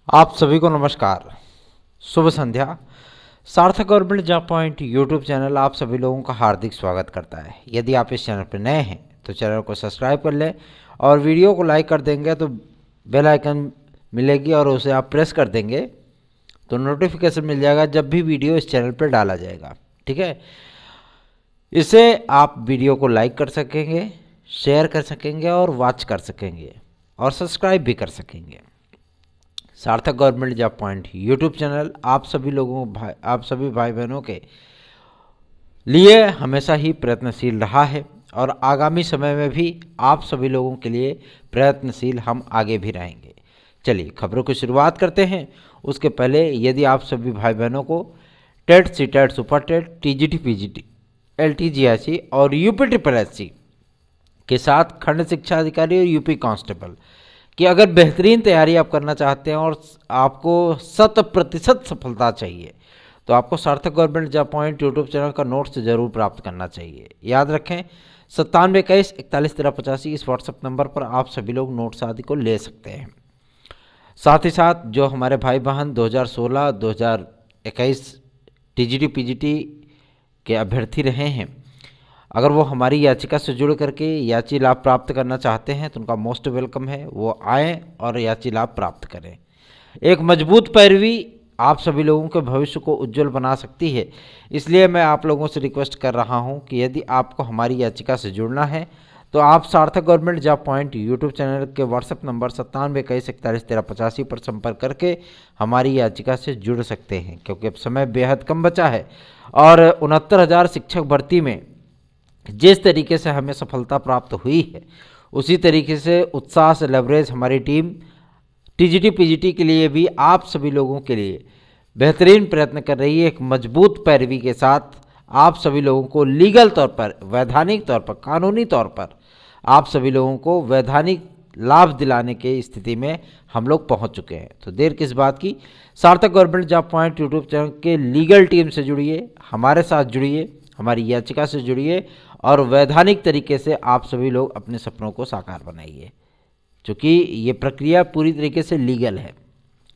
आप सभी को नमस्कार, शुभ संध्या। सार्थक government job point YouTube channel आप सभी लोगों का हार्दिक स्वागत करता है। यदि आप इस चैनल पर नए हैं तो चैनल को सब्सक्राइब कर लें और वीडियो को लाइक कर देंगे तो बेल आइकन मिलेगी और उसे आप प्रेस कर देंगे तो नोटिफिकेशन मिल जाएगा जब भी वीडियो इस चैनल पर डाला जाएगा। ठीक है, इससे आप वीडियो को लाइक कर सकेंगे, शेयर कर सकेंगे और वॉच कर सकेंगे और सब्सक्राइब भी कर सकेंगे। सार्थक government job point YouTube channel आप सभी भाई बहनों के लिए हमेशा ही प्रयत्नशील रहा है और आगामी समय में भी आप सभी लोगों के लिए प्रयत्नशील हम आगे भी रहेंगे। चलिए खबरों की शुरुआत करते हैं। उसके पहले यदि आप सभी भाई बहनों को TET, CTET, super TET, TGT, PGT, LT GIC और यूपी ट्रिपल एससी के साथ खंड शिक्षा अधिकारी और यूपी कांस्टेबल कि अगर बेहतरीन तैयारी आप करना चाहते हैं और आपको 100% सफलता चाहिए तो आपको सार्थक government job point YouTube channel का नोट्स जरूर प्राप्त करना चाहिए। याद रखें 9721411385 इस व्हाट्सएप नंबर पर आप सभी लोग नोट्स आदि को ले सकते हैं। साथ ही साथ जो हमारे भाई बहन 2016-2021 टीजीटी पीजीटी के अभ्यर्थी रहे हैं, अगर वो हमारी याचिका से जुड़ करके याची लाभ प्राप्त करना चाहते हैं तो उनका मोस्ट वेलकम है, वो आएँ और याची लाभ प्राप्त करें। एक मजबूत पैरवी आप सभी लोगों के भविष्य को उज्जवल बना सकती है, इसलिए मैं आप लोगों से रिक्वेस्ट कर रहा हूं कि यदि आपको हमारी याचिका से जुड़ना है तो आप सार्थक government job point YouTube channel के व्हाट्सएप नंबर 9721411385 पर संपर्क करके हमारी याचिका से जुड़ सकते हैं, क्योंकि अब समय बेहद कम बचा है और 69,000 शिक्षक भर्ती में जिस तरीके से हमें सफलता प्राप्त हुई है उसी तरीके से उत्साह से लेवरेज हमारी टीम टीजीटी पीजीटी के लिए भी आप सभी लोगों के लिए बेहतरीन प्रयत्न कर रही है। एक मजबूत पैरवी के साथ आप सभी लोगों को लीगल तौर पर, वैधानिक तौर पर, कानूनी तौर पर आप सभी लोगों को वैधानिक लाभ दिलाने के स्थिति में हम लोग पहुंच चुके हैं। तो देर किस बात की, सार्थक government job point YouTube channel के लीगल टीम से जुड़िए, हमारे साथ जुड़िए, हमारी याचिका से जुड़िए और वैधानिक तरीके से आप सभी लोग अपने सपनों को साकार बनाइए, क्योंकि ये प्रक्रिया पूरी तरीके से लीगल है।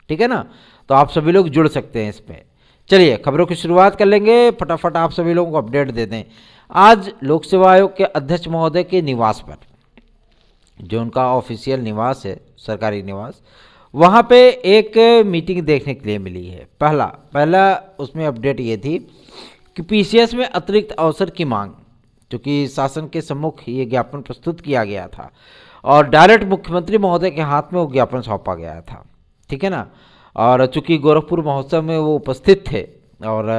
ठीक है ना, तो आप सभी लोग जुड़ सकते हैं इस पर। चलिए खबरों की शुरुआत कर लेंगे, फटाफट आप सभी लोगों को अपडेट दे दें। आज लोक सेवा आयोग के अध्यक्ष महोदय के निवास पर, जो उनका ऑफिशियल निवास है, सरकारी निवास, वहाँ पे एक मीटिंग देखने के लिए मिली है। पहला उसमें अपडेट ये थी कि पीसीएस में अतिरिक्त अवसर की मांग, क्योंकि शासन के सम्मुख ये ज्ञापन प्रस्तुत किया गया था और डायरेक्ट मुख्यमंत्री महोदय के हाथ में वो ज्ञापन सौंपा गया था। ठीक है ना, और चूंकि गोरखपुर महोत्सव में वो उपस्थित थे और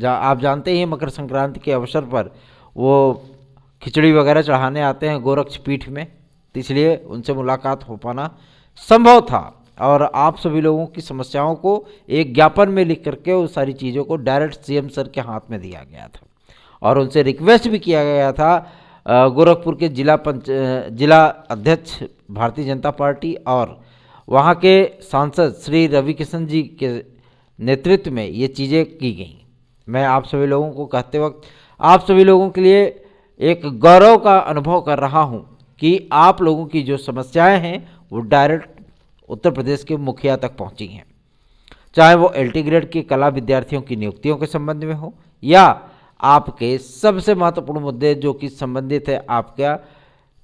आप जानते ही मकर संक्रांति के अवसर पर वो खिचड़ी वगैरह चढ़ाने आते हैं गोरक्ष पीठ में, तो इसलिए उनसे मुलाकात हो पाना संभव था और आप सभी लोगों की समस्याओं को एक ज्ञापन में लिख करके उस सारी चीज़ों को डायरेक्ट सीएम सर के हाथ में दिया गया था और उनसे रिक्वेस्ट भी किया गया था गोरखपुर के जिला अध्यक्ष भारतीय जनता पार्टी और वहाँ के सांसद श्री रवि किशन जी के नेतृत्व में ये चीज़ें की गई। मैं आप सभी लोगों को कहते वक्त आप सभी लोगों के लिए एक गौरव का अनुभव कर रहा हूँ कि आप लोगों की जो समस्याएं हैं वो डायरेक्ट उत्तर प्रदेश के मुखिया तक पहुँची हैं, चाहे वो एलटी ग्रेड के कला विद्यार्थियों की नियुक्तियों के संबंध में हो या आपके सबसे महत्वपूर्ण मुद्दे जो कि संबंधित है आपका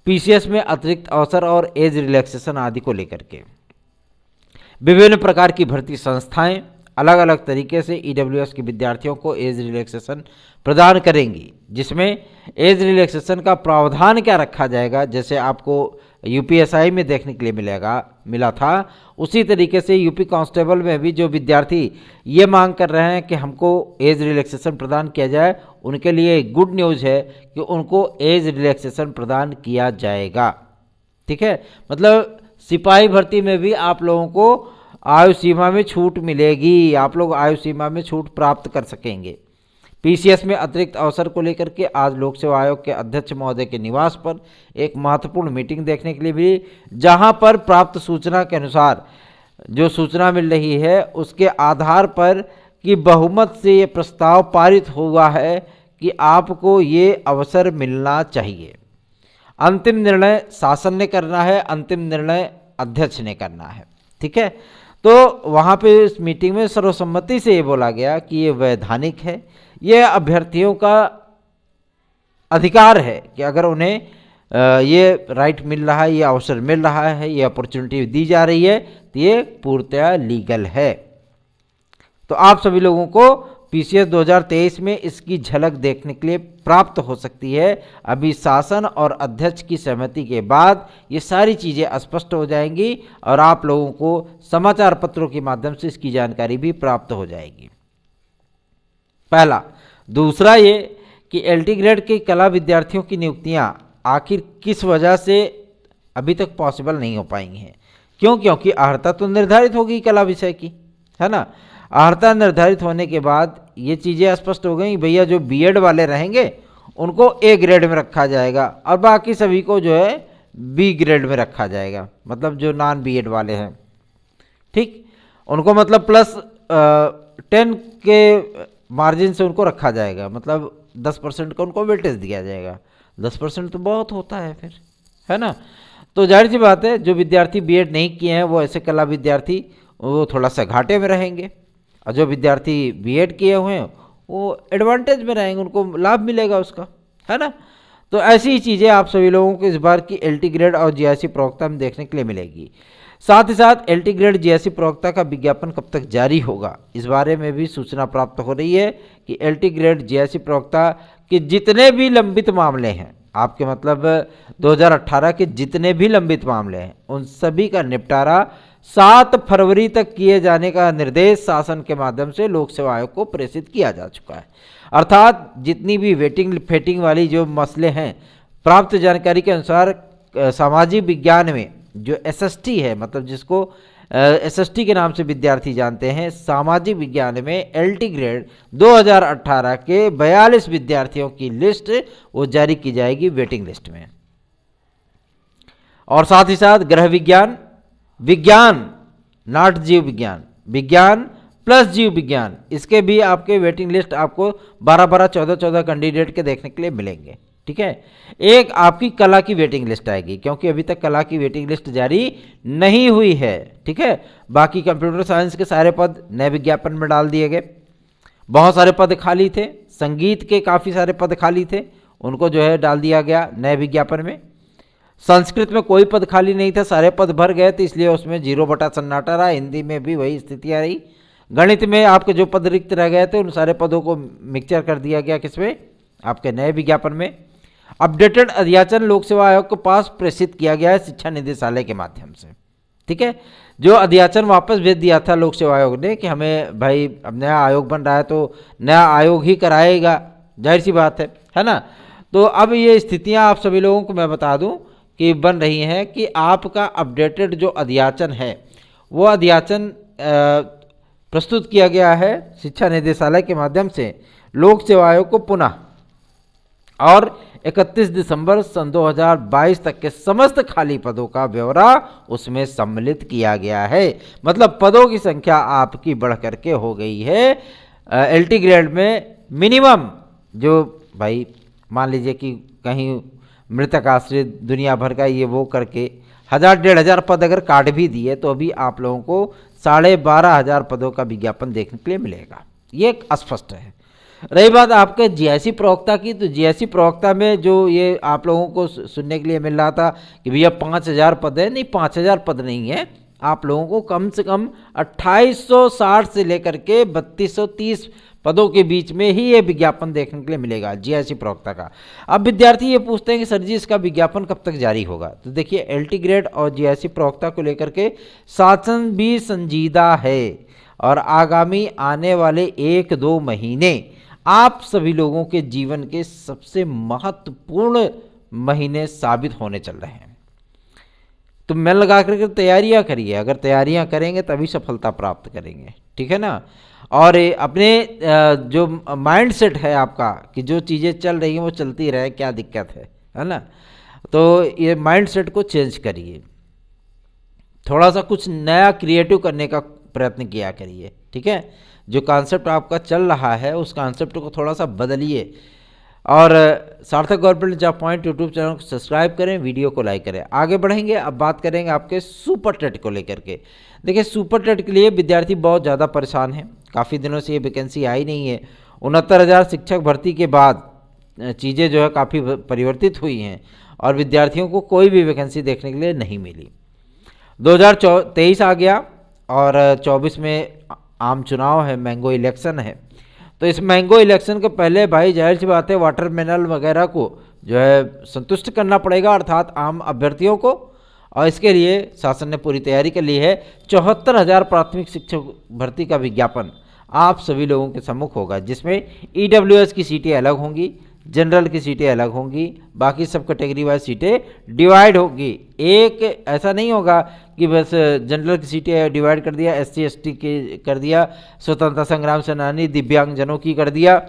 पीसीएस में अतिरिक्त अवसर और एज रिलैक्सेशन आदि को लेकर के। विभिन्न प्रकार की भर्ती संस्थाएं अलग अलग तरीके से ईडब्ल्यूएस के विद्यार्थियों को एज रिलैक्सेशन प्रदान करेंगी, जिसमें एज रिलैक्सेशन का प्रावधान क्या रखा जाएगा, जैसे आपको यूपीएसआई में देखने के लिए मिला था, उसी तरीके से यूपी कांस्टेबल में भी जो विद्यार्थी ये मांग कर रहे हैं कि हमको एज रिलैक्सेशन प्रदान किया जाए, उनके लिए गुड न्यूज़ है कि उनको एज रिलैक्सेशन प्रदान किया जाएगा। ठीक है, मतलब सिपाही भर्ती में भी आप लोगों को आयु सीमा में छूट मिलेगी, आप लोग आयु सीमा में छूट प्राप्त कर सकेंगे। पीसीएस में अतिरिक्त अवसर को लेकर के आज लोक सेवा आयोग के अध्यक्ष महोदय के निवास पर एक महत्वपूर्ण मीटिंग देखने के लिए भी, जहां पर प्राप्त सूचना के अनुसार जो सूचना मिल रही है उसके आधार पर कि बहुमत से ये प्रस्ताव पारित हुआ है कि आपको ये अवसर मिलना चाहिए। अंतिम निर्णय शासन ने करना है, अंतिम निर्णय अध्यक्ष ने करना है। ठीक है, तो वहाँ पे इस मीटिंग में सर्वसम्मति से ये बोला गया कि ये वैधानिक है, ये अभ्यर्थियों का अधिकार है कि अगर उन्हें ये राइट मिल रहा है, ये अवसर मिल रहा है, ये अपॉर्चुनिटी दी जा रही है, तो ये पूर्णतया लीगल है। तो आप सभी लोगों को पीसीएस 2023 में इसकी झलक देखने के लिए प्राप्त हो सकती है। अभी शासन और अध्यक्ष की सहमति के बाद ये सारी चीज़ें स्पष्ट हो जाएंगी और आप लोगों को समाचार पत्रों के माध्यम से इसकी जानकारी भी प्राप्त हो जाएगी। पहला। दूसरा ये कि एलटी ग्रेड के कला विद्यार्थियों की नियुक्तियां आखिर किस वजह से अभी तक पॉसिबल नहीं हो पाई हैं। क्यों? क्योंकि अर्हता तो निर्धारित होगी कला विषय की, है ना। अर्हता निर्धारित होने के बाद ये चीज़ें स्पष्ट हो गई, भैया जो बीएड वाले रहेंगे उनको ए ग्रेड में रखा जाएगा और बाकी सभी को जो है बी ग्रेड में रखा जाएगा, मतलब जो नॉन बीएड वाले हैं, ठीक, उनको मतलब +10 के मार्जिन से उनको रखा जाएगा, मतलब 10% का उनको वेटेज दिया जाएगा। 10% तो बहुत होता है फिर, है ना। तो जाहिर सी बात है जो विद्यार्थी बीएड नहीं किए हैं वो ऐसे कला विद्यार्थी वो थोड़ा सा घाटे में रहेंगे, और जो विद्यार्थी बीएड किए हुए हैं वो एडवांटेज में रहेंगे, उनको लाभ मिलेगा उसका, है ना। तो ऐसी ही चीज़ें आप सभी लोगों को इस बार की एलटी ग्रेड और जीआईसी प्रवक्ता में देखने के लिए मिलेगी। साथ ही साथ एलटी ग्रेड जीआईसी प्रवक्ता का विज्ञापन कब तक जारी होगा, इस बारे में भी सूचना प्राप्त हो रही है कि एलटी ग्रेड जीआईसी प्रवक्ता के जितने भी लंबित मामले हैं, आपके मतलब 2018 के जितने भी लंबित मामले हैं, उन सभी का निपटारा 7 फरवरी तक किए जाने का निर्देश शासन के माध्यम से लोक सेवा आयोग को प्रेषित किया जा चुका है। अर्थात जितनी भी वेटिंग फेटिंग वाली जो मसले हैं, प्राप्त जानकारी के अनुसार सामाजिक विज्ञान में जो एसएसटी है, मतलब जिसको एसएसटी के नाम से विद्यार्थी जानते हैं, सामाजिक विज्ञान में एलटी ग्रेड 2018 के 42 विद्यार्थियों की लिस्ट वो जारी की जाएगी वेटिंग लिस्ट में। और साथ ही साथ गृह विज्ञान, विज्ञान नॉट जीव विज्ञान, विज्ञान प्लस जीव विज्ञान, इसके भी आपके वेटिंग लिस्ट आपको 12-12, 14-14 कैंडिडेट के देखने के लिए मिलेंगे, ठीक है। एक आपकी कला की वेटिंग लिस्ट आएगी, क्योंकि अभी तक कला की वेटिंग लिस्ट जारी नहीं हुई है, ठीक है। बाकी कंप्यूटर साइंस के सारे पद नए विज्ञापन में डाल दिए गए, बहुत सारे पद खाली थे, संगीत के काफ़ी सारे पद खाली थे, उनको जो है डाल दिया गया नए विज्ञापन में। संस्कृत में कोई पद खाली नहीं था, सारे पद भर गए थे, इसलिए उसमें 0 बटा सन्नाटा रहा। हिंदी में भी वही स्थितियाँ रही। गणित में आपके जो पद रिक्त रह गए थे उन सारे पदों को मिक्सचर कर दिया गया किसमें, आपके नए विज्ञापन में। अपडेटेड अध्याचन लोक सेवा आयोग के पास प्रेषित किया गया है शिक्षा निदेशालय के माध्यम से, ठीक है। जो अध्याचन वापस भेज दिया था लोक सेवा आयोग ने कि हमें भाई अब नया आयोग बन रहा है तो नया आयोग ही कराएगा, जाहिर सी बात है ना। तो अब ये स्थितियां आप सभी लोगों को मैं बता दूं कि बन रही हैं कि आपका अपडेटेड जो अध्याचन है वो अध्याचन प्रस्तुत किया गया है शिक्षा निदेशालय के माध्यम से लोक सेवा आयोग को पुनः, और 31 दिसंबर सन 2022 तक के समस्त खाली पदों का ब्यौरा उसमें सम्मिलित किया गया है। मतलब पदों की संख्या आपकी बढ़ करके हो गई है एलटी ग्रेड में मिनिमम, जो भाई मान लीजिए कि कहीं मृतक आश्रित दुनिया भर का ये वो करके 1000-1500 पद अगर काट भी दिए तो अभी आप लोगों को 12,500 पदों का विज्ञापन देखने के लिए मिलेगा, ये स्पष्ट है। रही बात आपके जीआईसी प्रवक्ता की, तो जीआईसी प्रवक्ता में जो ये आप लोगों को सुनने के लिए मिल रहा था कि भैया 5000 पद है, नहीं 5000 पद नहीं है, आप लोगों को कम से कम 2860 से लेकर के 3230 पदों के बीच में ही ये विज्ञापन देखने के लिए मिलेगा जीआईसी प्रवक्ता का। अब विद्यार्थी ये पूछते हैं कि सर जी इसका विज्ञापन कब तक जारी होगा, तो देखिए एलटी ग्रेड और जीआईसी प्रवक्ता को लेकर के शासन भी संजीदा है और आगामी आने वाले 1-2 महीने आप सभी लोगों के जीवन के सबसे महत्वपूर्ण महीने साबित होने चल रहे हैं। तो मन लगा करके तैयारियां करिए, अगर तैयारियां करेंगे तभी सफलता प्राप्त करेंगे, ठीक है ना। और अपने जो माइंड सेट है आपका कि जो चीज़ें चल रही हैं वो चलती रहे, क्या दिक्कत है ना। तो ये माइंड सेट को चेंज करिए, थोड़ा सा कुछ नया क्रिएटिव करने का प्रयत्न किया करिए, ठीक है। जो कॉन्सेप्ट आपका चल रहा है उस कॉन्सेप्ट को थोड़ा सा बदलिए। और सार्थक government job point YouTube channel को सब्सक्राइब करें, वीडियो को लाइक करें। आगे बढ़ेंगे, अब बात करेंगे आपके सुपर टेट को लेकर के। देखिए सुपर टेट के लिए विद्यार्थी बहुत ज़्यादा परेशान हैं, काफ़ी दिनों से ये वैकेंसी आई नहीं है। 69,000 शिक्षक भर्ती के बाद चीज़ें जो है काफ़ी परिवर्तित हुई हैं और विद्यार्थियों को कोई भी वैकेंसी देखने के लिए नहीं मिली। 2023 आ गया और 24 में आम चुनाव है, मैंगो इलेक्शन है। तो इस मैंगो इलेक्शन के पहले भाई जाहिर सी बात है वाटर मिनरल वगैरह को जो है संतुष्ट करना पड़ेगा, अर्थात आम अभ्यर्थियों को। और इसके लिए शासन ने पूरी तैयारी कर ली है। 74,000 प्राथमिक शिक्षक भर्ती का विज्ञापन आप सभी लोगों के सम्मुख होगा, जिसमें ईडब्ल्यूएस की सीटें अलग होंगी, जनरल की सीटें अलग होंगी, बाकी सब कैटेगरी वाइज सीटें डिवाइड होगी। एक ऐसा नहीं होगा कि बस जनरल की सीटें डिवाइड कर दिया, एससी एसटी की कर दिया, स्वतंत्रता संग्राम सेनानी दिव्यांगजनों की कर दिया,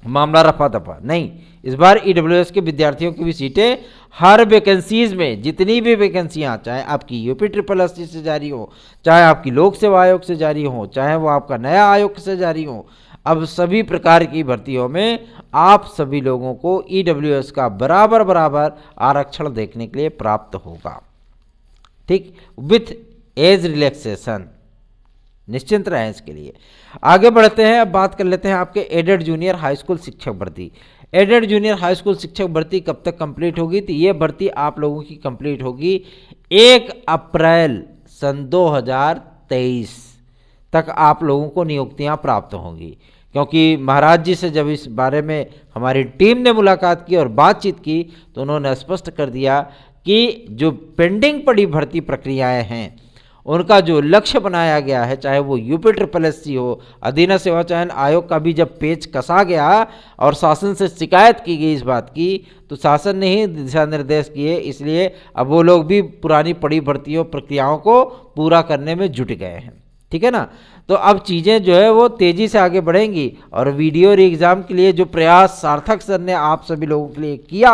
मामला रफा दफा। नहीं, इस बार ईडब्ल्यूएस के विद्यार्थियों की भी सीटें हर वैकेंसीज में, जितनी भी वैकेंसियाँ, चाहे आपकी यूपी SSSC से जारी हो, चाहे आपकी लोक सेवा आयोग से जारी हो, चाहे वो आपका नया आयोग से जारी हो, अब सभी प्रकार की भर्तियों में आप सभी लोगों को ईडब्ल्यूएस का बराबर बराबर आरक्षण देखने के लिए प्राप्त होगा। ठीक, विथ एज रिलैक्सेशन, निश्चिंत रहें इसके लिए। आगे बढ़ते हैं, अब बात कर लेते हैं आपके एडेड जूनियर हाई स्कूल शिक्षक भर्ती। एडेड जूनियर हाई स्कूल शिक्षक भर्ती कब तक कंप्लीट होगी? तो ये भर्ती आप लोगों की कंप्लीट होगी 1 अप्रैल सन 2023 तक आप लोगों को नियुक्तियां प्राप्त होंगी। क्योंकि महाराज जी से जब इस बारे में हमारी टीम ने मुलाकात की और बातचीत की तो उन्होंने स्पष्ट कर दिया कि जो पेंडिंग पड़ी भर्ती प्रक्रियाएं हैं उनका जो लक्ष्य बनाया गया है, चाहे वो यूपी SSSC हो, अधीन सेवा चयन आयोग का भी जब पेच कसा गया और शासन से शिकायत की गई इस बात की, तो शासन ने ही दिशा निर्देश किए, इसलिए अब वो लोग भी पुरानी पड़ी भर्तियों प्रक्रियाओं को पूरा करने में जुट गए हैं। ठीक है ना। तो अब चीज़ें जो है वो तेज़ी से आगे बढ़ेंगी और वीडियो री एग्ज़ाम के लिए जो प्रयास सार्थक सर ने आप सभी लोगों के लिए किया,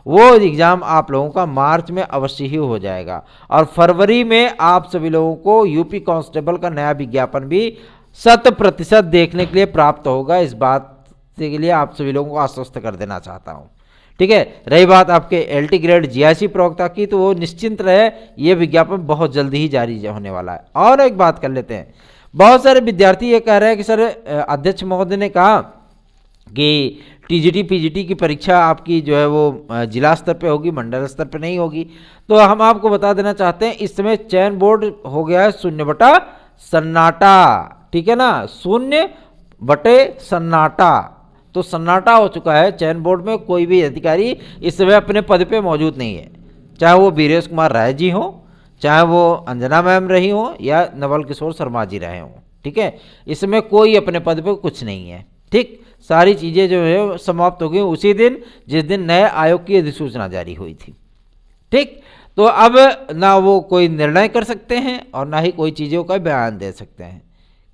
वो एग्ज़ाम आप लोगों का मार्च में अवश्य ही हो जाएगा और फरवरी में आप सभी लोगों को यूपी कांस्टेबल का नया विज्ञापन भी 100% देखने के लिए प्राप्त होगा। इस बात के लिए आप सभी लोगों को आश्वस्त कर देना चाहता हूँ। ठीक है, रही बात आपके LT ग्रेड GIC प्रवक्ता की, तो वो निश्चिंत रहे, ये विज्ञापन बहुत जल्दी ही जारी होने वाला है। और एक बात कर लेते हैं, बहुत सारे विद्यार्थी ये कह रहे हैं कि सर अध्यक्ष महोदय ने कहा कि TGT PGT की परीक्षा आपकी जो है वो जिला स्तर पे होगी, मंडल स्तर पे नहीं होगी। तो हम आपको बता देना चाहते हैं इस समय चयन बोर्ड हो गया है 0 सन्नाटा। ठीक है ना, 0 सन्नाटा, तो सन्नाटा हो चुका है। चयन बोर्ड में कोई भी अधिकारी इस समय अपने पद पे मौजूद नहीं है, चाहे वो वीरेश कुमार राय जी हो, चाहे वो अंजना मैम रही हो या नवल किशोर शर्मा जी रहे हों। ठीक है, इसमें कोई अपने पद पे कुछ नहीं है। ठीक, सारी चीज़ें जो है समाप्त हो गई उसी दिन जिस दिन नए आयोग की अधिसूचना जारी हुई थी। ठीक, तो अब ना वो कोई निर्णय कर सकते हैं और ना ही कोई चीज़ों का बयान दे सकते हैं,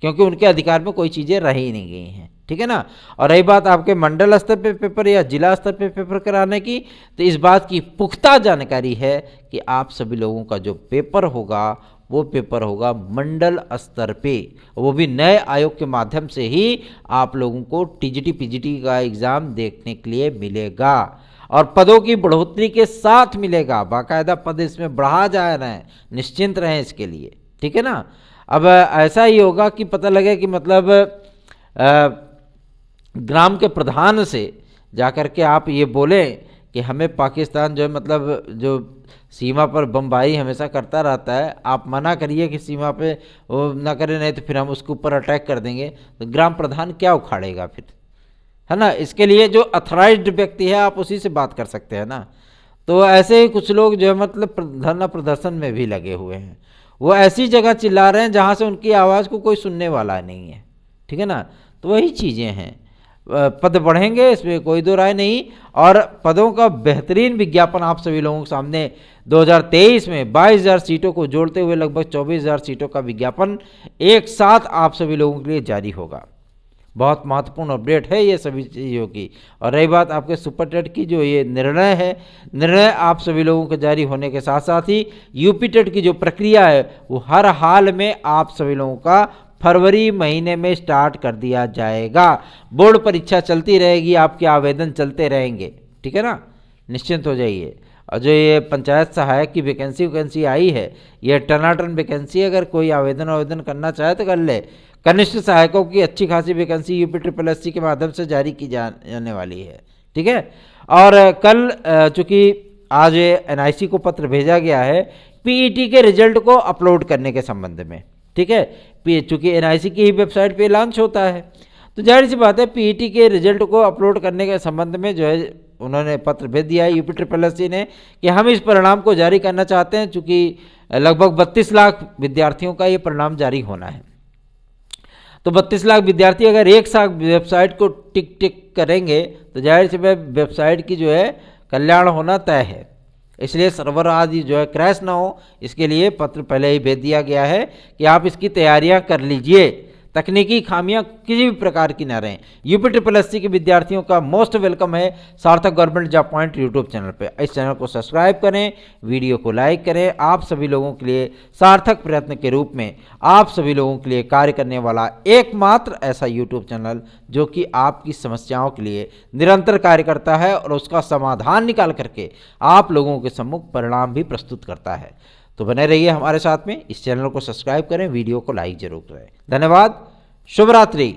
क्योंकि उनके अधिकार में कोई चीज़ें रह ही नहीं गई हैं। ठीक है ना। और रही बात आपके मंडल स्तर पे पेपर या जिला स्तर पे पेपर कराने की, तो इस बात की पुख्ता जानकारी है कि आप सभी लोगों का जो पेपर होगा वो पेपर होगा मंडल स्तर पे, वो भी नए आयोग के माध्यम से ही आप लोगों को TGT PGT का एग्ज़ाम देखने के लिए मिलेगा और पदों की बढ़ोतरी के साथ मिलेगा। बाकायदा पद इसमें बढ़ा जा रहे हैं, निश्चिंत रहें इसके लिए। ठीक है ना। अब ऐसा ही होगा कि पता लगे कि मतलब ग्राम के प्रधान से जाकर के आप ये बोलें कि हमें पाकिस्तान जो है मतलब जो सीमा पर बमबारी हमेशा करता रहता है, आप मना करिए कि सीमा पे वो ना करें, नहीं तो फिर हम उसके ऊपर अटैक कर देंगे, तो ग्राम प्रधान क्या उखाड़ेगा फिर, है ना। इसके लिए जो अथॉराइज्ड व्यक्ति है आप उसी से बात कर सकते हैं ना। तो ऐसे ही कुछ लोग जो है मतलब धरना प्रदर्शन में भी लगे हुए हैं, वो ऐसी जगह चिल्ला रहे हैं जहाँ से उनकी आवाज़ को कोई सुनने वाला नहीं है। ठीक है ना। तो वही चीज़ें हैं, पद बढ़ेंगे, इसमें कोई दो राय नहीं। और पदों का बेहतरीन विज्ञापन आप सभी लोगों के सामने 2023 में 22,000 सीटों को जोड़ते हुए लगभग 24,000 सीटों का विज्ञापन एक साथ आप सभी लोगों के लिए जारी होगा। बहुत महत्वपूर्ण अपडेट है ये सभी चीज़ों की। और रही बात आपके सुपर टेट की, जो ये निर्णय है, निर्णय आप सभी लोगों के जारी होने के साथ साथ ही यूपी टेट की जो प्रक्रिया है वो हर हाल में आप सभी लोगों का फरवरी महीने में स्टार्ट कर दिया जाएगा। बोर्ड परीक्षा चलती रहेगी, आपके आवेदन चलते रहेंगे, ठीक है ना, निश्चिंत हो जाइए। और जो ये पंचायत सहायक की वैकेंसी आई है, ये टनाटन वैकेंसी, अगर कोई आवेदन करना चाहे तो कर ले। कनिष्ठ सहायकों की अच्छी खासी वैकेंसी UPSSC के माध्यम से जारी की जाने वाली है, ठीक है। और कल चूँकि आज NIC को पत्र भेजा गया है PET के रिजल्ट को अपलोड करने के संबंध में, ठीक है। चूँकि NIC की ही वेबसाइट पे लॉन्च होता है, तो जाहिर सी बात है PET के रिजल्ट को अपलोड करने के संबंध में जो है उन्होंने पत्र भेज दिया है UPSSC ने कि हम इस परिणाम को जारी करना चाहते हैं, चूँकि लगभग 32 लाख विद्यार्थियों का ये परिणाम जारी होना है। तो 32 लाख विद्यार्थी अगर एक साथ वेबसाइट को टिक टिक करेंगे तो जाहिर सी वेबसाइट की जो है कल्याण होना तय है। इसलिए सर्वर आदि जो है क्रैश ना हो, इसके लिए पत्र पहले ही भेज दिया गया है कि आप इसकी तैयारियां कर लीजिए, तकनीकी खामियां किसी भी प्रकार की ना रहें। UPSSC के विद्यार्थियों का मोस्ट वेलकम है सार्थक government job point YouTube channel पे। इस चैनल को सब्सक्राइब करें, वीडियो को लाइक करें। आप सभी लोगों के लिए सार्थक प्रयत्न के रूप में आप सभी लोगों के लिए कार्य करने वाला एकमात्र ऐसा यूट्यूब चैनल जो कि आपकी समस्याओं के लिए निरंतर कार्य करता है और उसका समाधान निकाल करके आप लोगों के सम्मुख परिणाम भी प्रस्तुत करता है। तो बने रहिए हमारे साथ में, इस चैनल को सब्सक्राइब करें, वीडियो को लाइक जरूर करें। धन्यवाद, शुभ रात्रि।